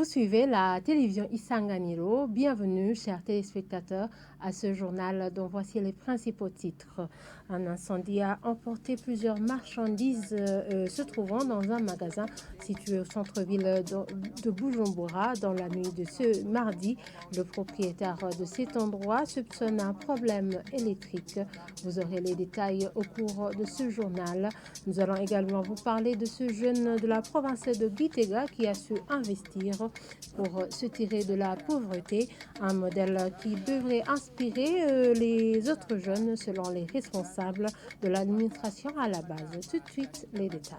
Vous suivez la télévision Isanganiro. Bienvenue, chers téléspectateurs, à ce journal dont voici les principaux titres. Un incendie a emporté plusieurs marchandises se trouvant dans un magasin situé au centre-ville de Bujumbura dans la nuit de ce mardi. Le propriétaire de cet endroit soupçonne un problème électrique. Vous aurez les détails au cours de ce journal. Nous allons également vous parler de ce jeune de la province de Gitega qui a su investir pour se tirer de la pauvreté, un modèle qui devrait inspirer les autres jeunes selon les responsables de l'administration à la base. Tout de suite, les détails.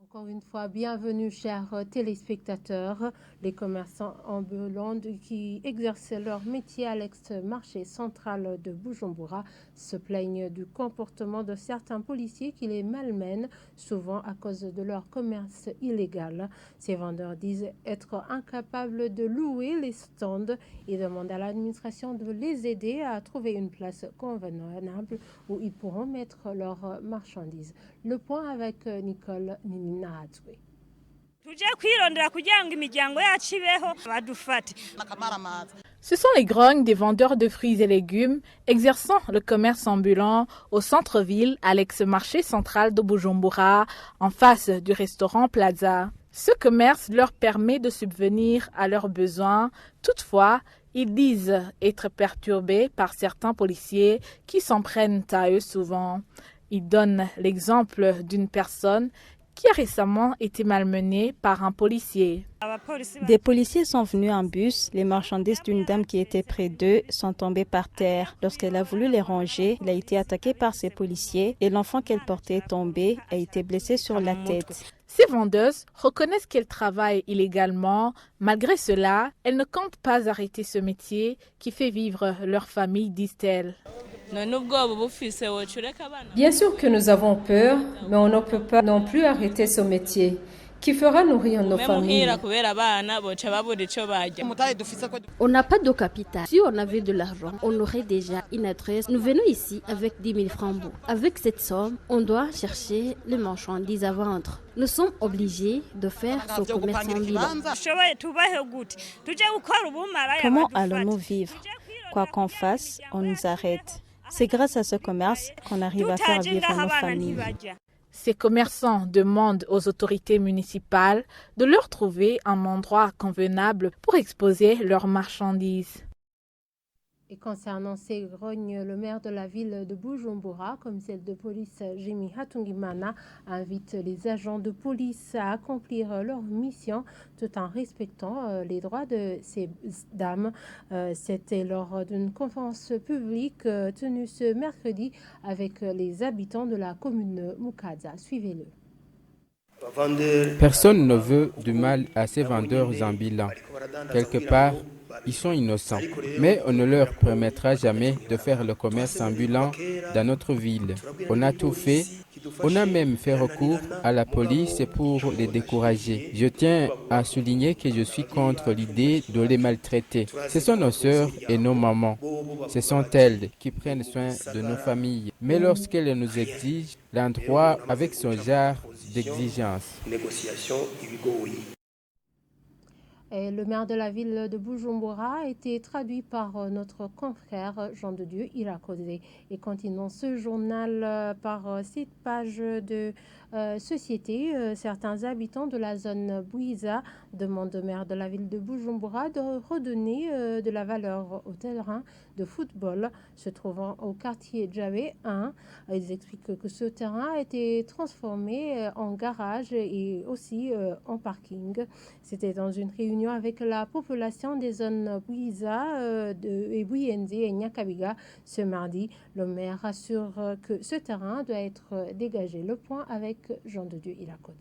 Encore une fois, bienvenue chers téléspectateurs. Les commerçants ambulants qui exercent leur métier à l'ex-marché central de Bujumbura se plaignent du comportement de certains policiers qui les malmènent, souvent à cause de leur commerce illégal. Ces vendeurs disent être incapables de louer les stands et demandent à l'administration de les aider à trouver une place convenable où ils pourront mettre leurs marchandises. Le point avec Nicole Ninina. Ce sont les grognes des vendeurs de fruits et légumes exerçant le commerce ambulant au centre-ville à l'ex-marché central de Bujumbura en face du restaurant Plaza. Ce commerce leur permet de subvenir à leurs besoins. Toutefois, ils disent être perturbés par certains policiers qui s'en prennent à eux souvent. Ils donnent l'exemple d'une personne qui a récemment été malmenée par un policier. Des policiers sont venus en bus. Les marchandises d'une dame qui était près d'eux sont tombées par terre. Lorsqu'elle a voulu les ranger, elle a été attaquée par ces policiers et l'enfant qu'elle portait est tombé, a été blessé sur la tête. Ces vendeuses reconnaissent qu'elles travaillent illégalement. Malgré cela, elles ne comptent pas arrêter ce métier qui fait vivre leur famille, disent-elles. Bien sûr que nous avons peur, mais on ne peut pas non plus arrêter ce métier qui fera nourrir nos familles. On n'a pas de capital. Si on avait de l'argent, on aurait déjà une adresse. Nous venons ici avec 10 000 francs. Avec cette somme, on doit chercher les marchandises à vendre. Nous sommes obligés de faire ce commerce ambulant. Comment allons-nous vivre? Quoi qu'on fasse, on nous arrête. C'est grâce à ce commerce qu'on arrive à faire vivre nos familles. Ces commerçants demandent aux autorités municipales de leur trouver un endroit convenable pour exposer leurs marchandises. Et concernant ces grognes, le maire de la ville de Bujumbura, commissaire de police Jimmy Hatungimana, invite les agents de police à accomplir leur mission tout en respectant les droits de ces dames. C'était lors d'une conférence publique tenue ce mercredi avec les habitants de la commune Mukaza. Suivez-le. Personne ne veut du mal à ces vendeurs ambulants. Quelque part, ils sont innocents, mais on ne leur permettra jamais de faire le commerce ambulant dans notre ville. On a tout fait, on a même fait recours à la police pour les décourager. Je tiens à souligner que je suis contre l'idée de les maltraiter. Ce sont nos sœurs et nos mamans. Ce sont elles qui prennent soin de nos familles. Mais lorsqu'elles nous exigent l'endroit avec ce genre d'exigence. Et le maire de la ville de Bujumbura a été traduit par notre confrère Jean de Dieu Irakoze. Et continuons ce journal par cette page de société. Certains habitants de la zone Bouiza demandent au maire de la ville de Bujumbura de redonner de la valeur au terrain de football se trouvant au quartier Djabé 1. Ils expliquent que ce terrain a été transformé en garage et aussi en parking. C'était dans une réunion avec la population des zones Bouiza et Bouyenze et Nyakabiga ce mardi. Le maire assure que ce terrain doit être dégagé. Le point avec Jean de Dieu Irakoze.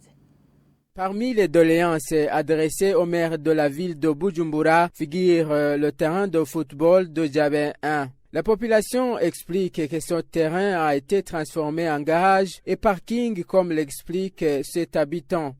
Parmi les doléances adressées au maire de la ville de Bujumbura figure le terrain de football de Djabé 1. La population explique que ce terrain a été transformé en garage et parking comme l'explique cet habitant.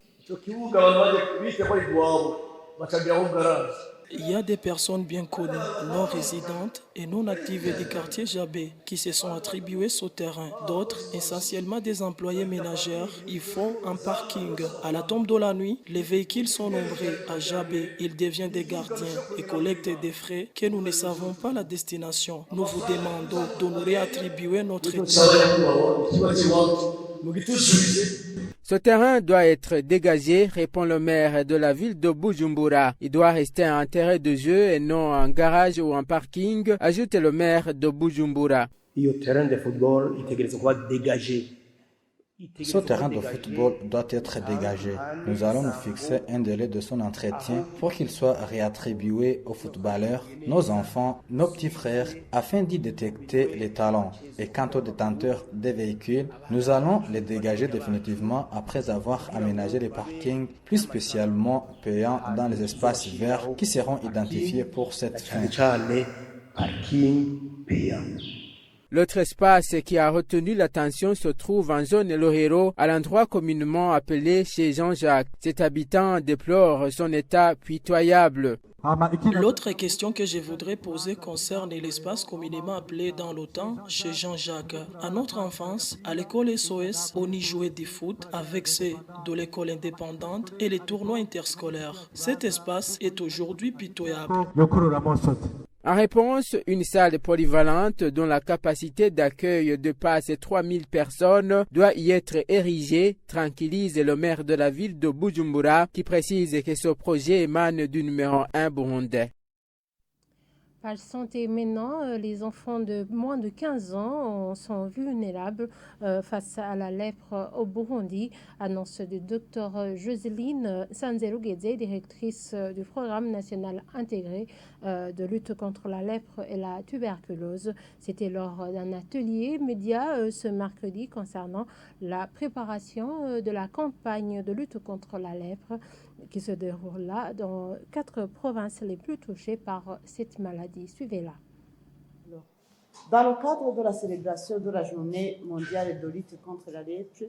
Il y a des personnes bien connues, non résidentes et non actives du quartier Jabé qui se sont attribuées ce terrain. D'autres, essentiellement des employés ménagères, y font un parking. À la tombe de la nuit, les véhicules sont nombreux à Jabé. Ils deviennent des gardiens et collectent des frais que nous ne savons pas la destination. Nous vous demandons de nous réattribuer notre Ce terrain doit être dégagé, répond le maire de la ville de Bujumbura. Il doit rester un terrain de jeu et non un garage ou un parking, ajoute le maire de Bujumbura. Ce terrain de football doit être dégagé. Nous allons nous fixer un délai de son entretien pour qu'il soit réattribué aux footballeurs, nos enfants, nos petits frères, afin d'y détecter les talents. Et quant aux détenteurs des véhicules, nous allons les dégager définitivement après avoir aménagé les parkings, plus spécialement payants dans les espaces verts qui seront identifiés pour cette fin. L'autre espace qui a retenu l'attention se trouve en zone Lohero, à l'endroit communément appelé chez Jean-Jacques. Cet habitant déplore son état pitoyable. L'autre question que je voudrais poser concerne l'espace communément appelé dans l'OTAN chez Jean-Jacques. À notre enfance, à l'école SOS, on y jouait du foot avec ceux de l'école indépendante et les tournois interscolaires. Cet espace est aujourd'hui pitoyable. En réponse, une salle polyvalente dont la capacité d'accueil dépasse 3000 personnes doit y être érigée, tranquillise le maire de la ville de Bujumbura qui précise que ce projet émane du numéro 1 burundais. Page santé maintenant, les enfants de moins de 15 ans sont vulnérables face à la lèpre au Burundi, annonce du docteur Joseline Sanzerugeze, directrice du programme national intégré de lutte contre la lèpre et la tuberculose. C'était lors d'un atelier média ce mercredi concernant la préparation de la campagne de lutte contre la lèpre qui se déroule là dans 4 provinces les plus touchées par cette maladie. Suivez-la. Dans le cadre de la célébration de la journée mondiale de lutte contre la lèpre,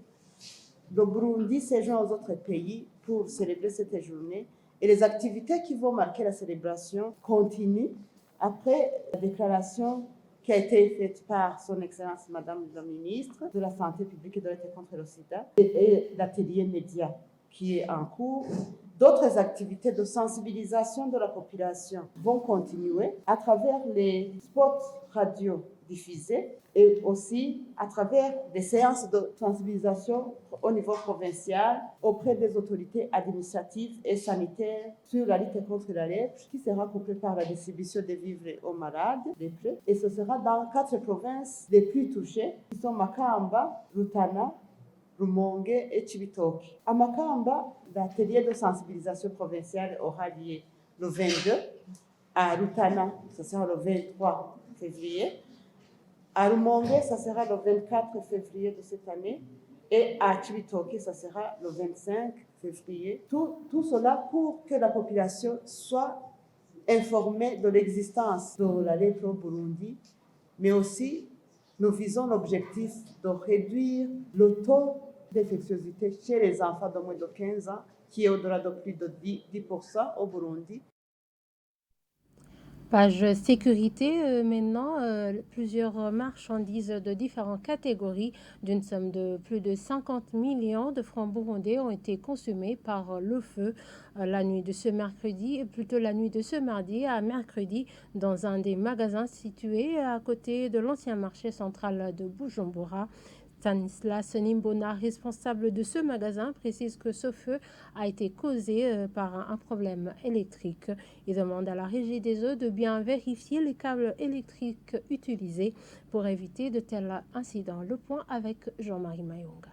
le Burundi s'est joint aux autres pays pour célébrer cette journée et les activités qui vont marquer la célébration continuent après la déclaration qui a été faite par son Excellence Madame la Ministre de la Santé publique et de la lutte contre le sida et l'atelier média qui est en cours. D'autres activités de sensibilisation de la population vont continuer à travers les spots radio diffusés et aussi à travers des séances de sensibilisation au niveau provincial auprès des autorités administratives et sanitaires sur la lutte contre la lèpre qui sera couplée par la distribution des vivres aux malades lépreux. Et ce sera dans 4 provinces les plus touchées qui sont Makamba, Rutana, Rumonge et Chibitoke. À Makamba, l'atelier de sensibilisation provinciale aura lieu le 22. À Rutana, ce sera le 23 février. À Rumonge, ça sera le 24 février de cette année. Et à Chibitoke, ça sera le 25 février. Tout cela pour que la population soit informée de l'existence de la lèpre au Burundi, mais aussi nous visons l'objectif de réduire le taux d'infectiosité chez les enfants de moins de 15 ans, qui est au-delà de plus de 10% au Burundi. Page sécurité maintenant, plusieurs marchandises de différentes catégories d'une somme de plus de 50 millions de francs burundais ont été consommées par le feu la nuit de ce mardi à mercredi dans un des magasins situés à côté de l'ancien marché central de Bujumbura. Stanislas Nimbona, responsable de ce magasin, précise que ce feu a été causé par un problème électrique. Il demande à la Régie des eaux de bien vérifier les câbles électriques utilisés pour éviter de tels incidents. Le point avec Jean-Marie Mayonga.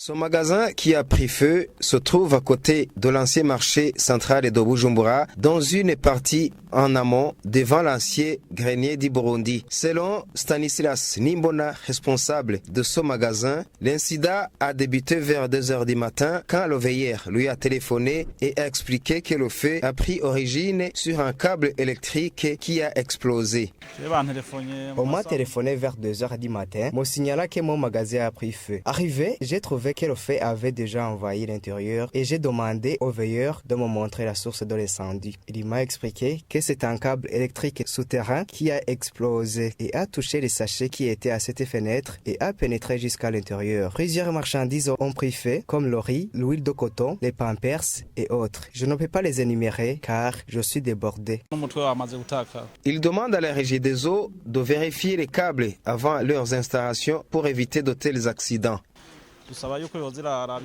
Ce magasin qui a pris feu se trouve à côté de l'ancien marché central de Bujumbura, dans une partie en amont devant l'ancien grenier du Burundi. Selon Stanislas Nimbona, responsable de ce magasin, l'incident a débuté vers 2h du matin quand le veilleur lui a téléphoné et a expliqué que le feu a pris origine sur un câble électrique qui a explosé. On m'a téléphoné vers 2h du matin, me signalant que mon magasin a pris feu. Arrivé, j'ai trouvé trouvé que le feu avait déjà envahi l'intérieur et j'ai demandé au veilleur de me montrer la source de l'incendie. Il m'a expliqué que c'est un câble électrique souterrain qui a explosé et a touché les sachets qui étaient à cette fenêtre et a pénétré jusqu'à l'intérieur. Plusieurs marchandises ont pris feu, comme le riz, l'huile de coton, les pampers et autres. Je ne peux pas les énumérer car je suis débordé. Il demande à la Régie des eaux de vérifier les câbles avant leurs installations pour éviter de tels accidents.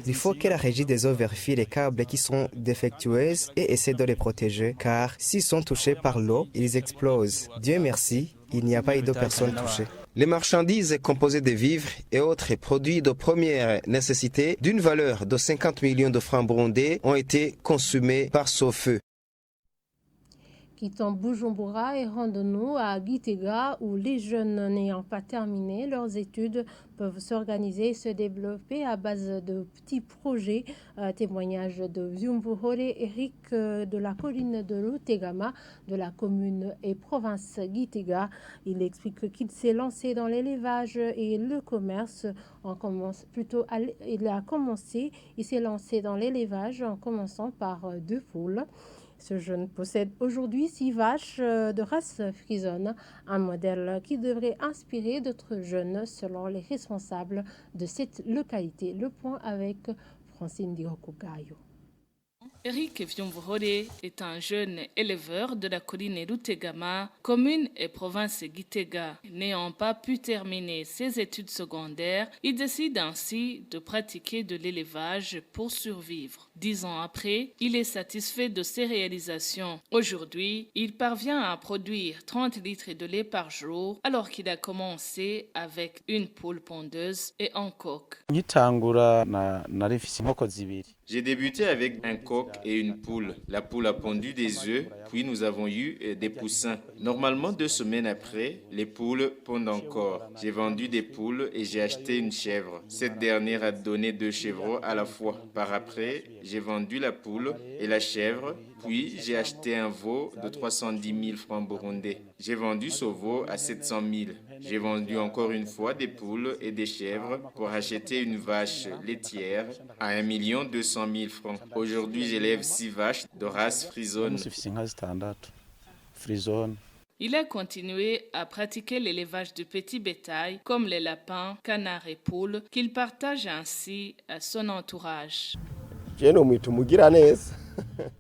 Il faut que la Régie des eaux vérifie les câbles qui sont défectueux et essaie de les protéger car s'ils sont touchés par l'eau, ils explosent. Dieu merci, il n'y a pas eu de personnes touchées. Les marchandises composées de vivres et autres produits de première nécessité d'une valeur de 50 millions de francs burundais ont été consumées par ce feu. Quittons Bujumbura et rendons-nous à Gitega où les jeunes n'ayant pas terminé leurs études peuvent s'organiser et se développer à base de petits projets. Témoignage de Vyumvuhore Eric de la colline de Lutegama de la commune et province Gitega. Il explique qu'il s'est lancé dans l'élevage et le commerce. Il s'est lancé dans l'élevage en commençant par 2 poules. Ce jeune possède aujourd'hui 6 vaches de race frisonne, un modèle qui devrait inspirer d'autres jeunes selon les responsables de cette localité. Le point avec Francine Diokogayo. Eric Vyumvuhore est un jeune éleveur de la colline Lutegama, commune et province Gitega. N'ayant pas pu terminer ses études secondaires, il décide ainsi de pratiquer de l'élevage pour survivre. 10 ans après, il est satisfait de ses réalisations. Aujourd'hui, il parvient à produire 30 litres de lait par jour alors qu'il a commencé avec une poule pondeuse et un coq. J'ai débuté avec un coq et une poule. La poule a pondu des œufs, puis nous avons eu des poussins. Normalement, 2 semaines après, les poules pondent encore. J'ai vendu des poules et j'ai acheté une chèvre. Cette dernière a donné 2 chevreaux à la fois. Par après, j'ai vendu la poule et la chèvre, puis j'ai acheté un veau de 310 000 francs burundais. J'ai vendu ce veau à 700 000. J'ai vendu encore une fois des poules et des chèvres pour acheter une vache laitière à 1 200 000 francs. Aujourd'hui, j'élève 6 vaches de race frisonne. Il a continué à pratiquer l'élevage de petits bétail comme les lapins, canards et poules qu'il partage ainsi à son entourage.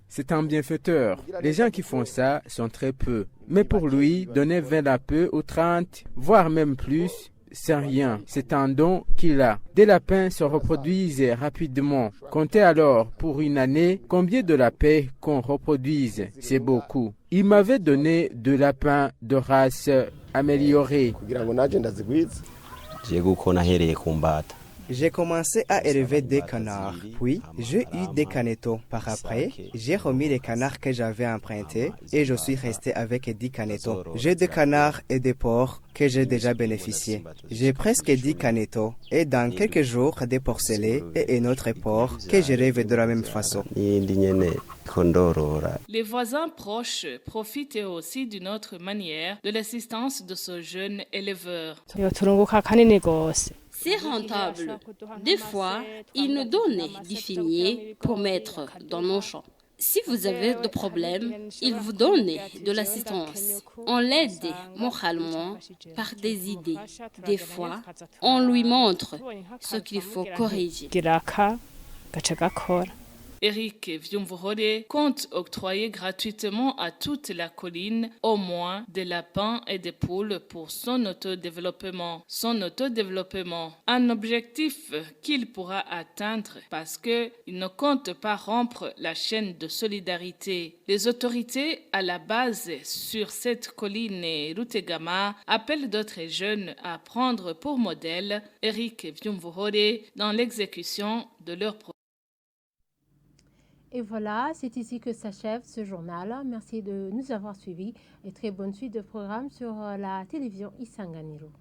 C'est un bienfaiteur. Les gens qui font ça sont très peu. Mais pour lui, donner 20 lapins ou 30, voire même plus, c'est rien. C'est un don qu'il a. Des lapins se reproduisent rapidement. Comptez alors pour une année combien de lapins qu'on reproduise. C'est beaucoup. Il m'avait donné 2 lapins de race améliorée. J'ai commencé à élever des canards, puis j'ai eu des canetos. Par après, j'ai remis les canards que j'avais empruntés et je suis resté avec 10 canetos. J'ai des canards et des porcs que j'ai déjà bénéficié. J'ai presque 10 canetos et dans quelques jours des porcelets et un autre porc que j'élève de la même façon. Les voisins proches profitent aussi d'une autre manière de l'assistance de ce jeune éleveur. C'est rentable. Des fois, ils nous donnent des fumier pour mettre dans nos champs. Si vous avez des problèmes, ils vous donnent de l'assistance. On l'aide moralement par des idées. Des fois, on lui montre ce qu'il faut corriger. Eric Vyumvuhore compte octroyer gratuitement à toute la colline au moins des lapins et des poules pour son autodéveloppement. Un objectif qu'il pourra atteindre parce qu'il ne compte pas rompre la chaîne de solidarité. Les autorités à la base sur cette colline Lutegama appellent d'autres jeunes à prendre pour modèle Eric Vyumvuhore dans l'exécution de leur projet. Et voilà, c'est ici que s'achève ce journal. Merci de nous avoir suivis et très bonne suite de programmes sur la télévision Isanganiro.